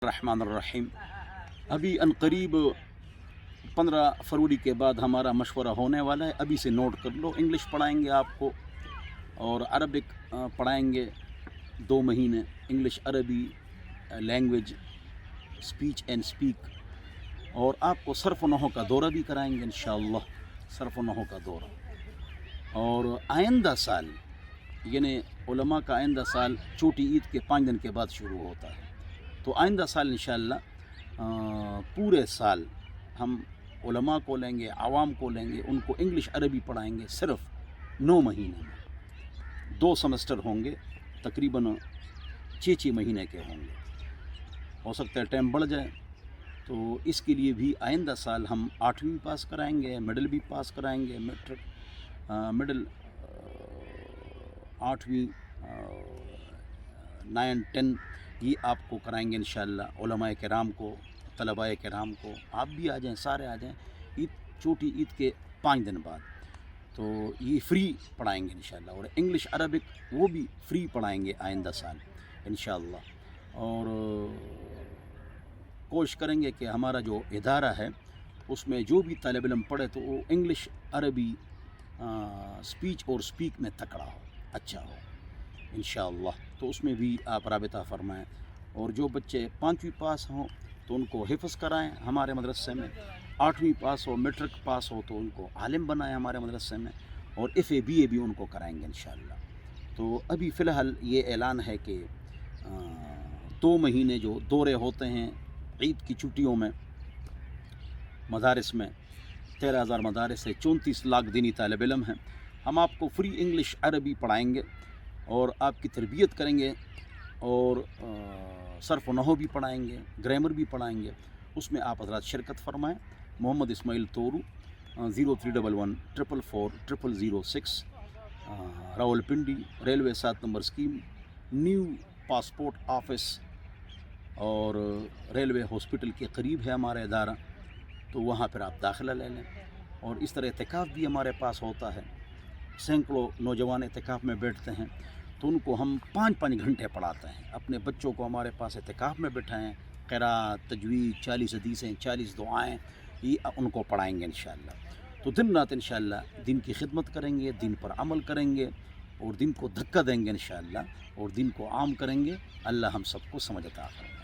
الرحمن الرحیم۔ ابھی عنقریب 15 فروری کے بعد ہمارا مشورہ ہونے والا ہے، ابھی سے نوٹ کر لو۔ انگلش پڑھائیں گے آپ کو اور عربک پڑھائیں گے 2 مہینے، انگلش عربی لینگویج اسپیچ اینڈ اسپیک، اور آپ کو صرف و نحو کا دورہ بھی کرائیں گے انشاءاللہ، صرف و نحو کا دورہ۔ اور آئندہ سال یعنی علماء کا آئندہ سال چھوٹی عید کے 5 دن کے بعد شروع ہوتا ہے، تو آئندہ سال انشاءاللہ پورے سال ہم علماء کو لیں گے، عوام کو لیں گے، ان کو انگلش عربی پڑھائیں گے صرف 9 مہینے میں۔ 2 سمسٹر ہوں گے، تقریباً 6 مہینے کے ہوں گے، ہو سکتا ہے ٹائم بڑھ جائے، تو اس کے لیے بھی آئندہ سال ہم 8ویں پاس کرائیں گے، مڈل بھی پاس کرائیں گے، مڈل 8ویں 9 10 یہ آپ کو کرائیں گے انشاءاللہ، علماء کرام کو، طلباء کرام کو۔ آپ بھی آ جائیں، سارے آ جائیں چھوٹی عید کے 5 دن بعد، تو یہ فری پڑھائیں گے انشاءاللہ، اور انگلش عربک وہ بھی فری پڑھائیں گے آئندہ سال انشاءاللہ۔ اور کوشش کریں گے کہ ہمارا جو ادارہ ہے اس میں جو بھی طالب علم پڑھے تو وہ انگلش عربی اسپیچ اور اسپیک میں تکڑا ہو، اچھا ہو انشاءاللہ، تو اس میں بھی آپ رابطہ فرمائیں۔ اور جو بچے 5ویں پاس ہوں تو ان کو حفظ کرائیں ہمارے مدرسے میں، 8ویں پاس ہو، میٹرک پاس ہو تو ان کو عالم بنائیں ہمارے مدرسے میں، اور FA BA بھی ان کو کرائیں گے انشاءاللہ۔ تو ابھی فی الحال یہ اعلان ہے کہ 2 مہینے جو دورے ہوتے ہیں عید کی چھٹیوں میں مدارس میں، 13,000 مدارس سے 34 لاکھ دینی طالب علم ہیں، ہم آپ کو فری انگلش عربی پڑھائیں گے اور آپ کی تربیت کریں گے، اور صرف و نحو بھی پڑھائیں گے، گرامر بھی پڑھائیں گے۔ اس میں آپ حضرات شرکت فرمائیں۔ محمد اسماعیل تورو، 0311 444 0006، Rawal Pindi, railway 7 number scheme, new passport office اور ریلوے ہاسپٹل کے قریب ہے ہمارا ادارہ، تو وہاں پر آپ داخلہ لے لیں۔ اور اس طرح اعتکاف بھی ہمارے پاس ہوتا ہے، سینکڑوں نوجوان اعتکاف میں بیٹھتے ہیں، تو ان کو ہم 5 گھنٹے پڑھاتے ہیں۔ اپنے بچوں کو ہمارے پاس اعتکاف میں بٹھائیں، قرات، تجوید، 40 حدیثیں، 40 دعائیں، یہ ان کو پڑھائیں گے انشاءاللہ۔ تو دن رات انشاءاللہ دین کی خدمت کریں گے، دین پر عمل کریں گے، اور دین کو دھکا دیں گے انشاءاللہ، اور دین کو عام کریں گے۔ اللہ ہم سب کو سمجھ عطا فرمائے۔